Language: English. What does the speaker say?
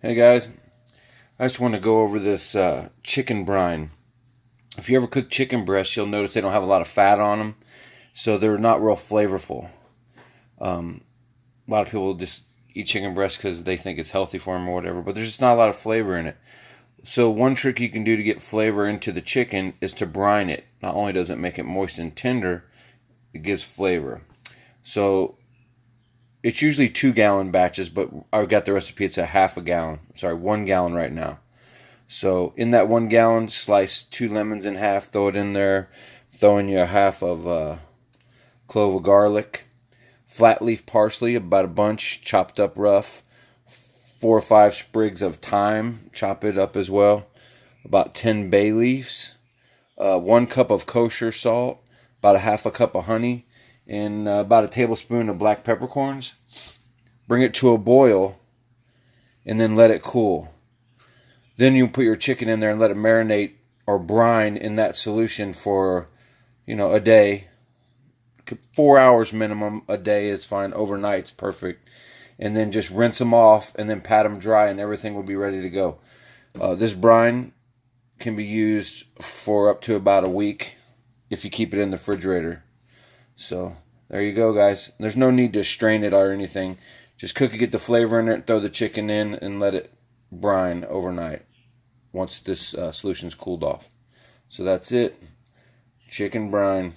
Hey guys, I just want to go over this chicken brine. If you ever cook chicken breasts, you'll notice they don't have a lot of fat on them, so they're not real flavorful. A lot of people just eat chicken breast because they think it's healthy for them or whatever, but there's just not a lot of flavor in it. So one trick you can do to get flavor into the chicken is to brine it. Not only does it make it moist and tender, it gives flavor. So it's usually 2 gallon batches, but I've got the recipe. It's a half a gallon. Sorry, 1 gallon right now. So in that 1 gallon, slice 2 lemons in half. Throw it in there. Throw in your half of clove of garlic, flat leaf parsley, about a bunch, chopped up rough. 4 or 5 sprigs of thyme, chop it up as well. About 10 bay leaves. 1 cup of kosher salt. About a half a cup of honey. And about a tablespoon of black peppercorns. Bring it to a boil and then let it cool. Then you put your chicken in there and let it marinate or brine in that solution for, a day. 4 hours minimum a day is fine. Overnight's perfect. And then just rinse them off and then pat them dry and everything will be ready to go. This brine can be used for up to about a week if you keep it in the refrigerator. So there you go, guys. There's no need to strain it or anything. Just cook it, get the flavor in it, throw the chicken in, and let it brine overnight once this solution's cooled off. So that's it. Chicken brine.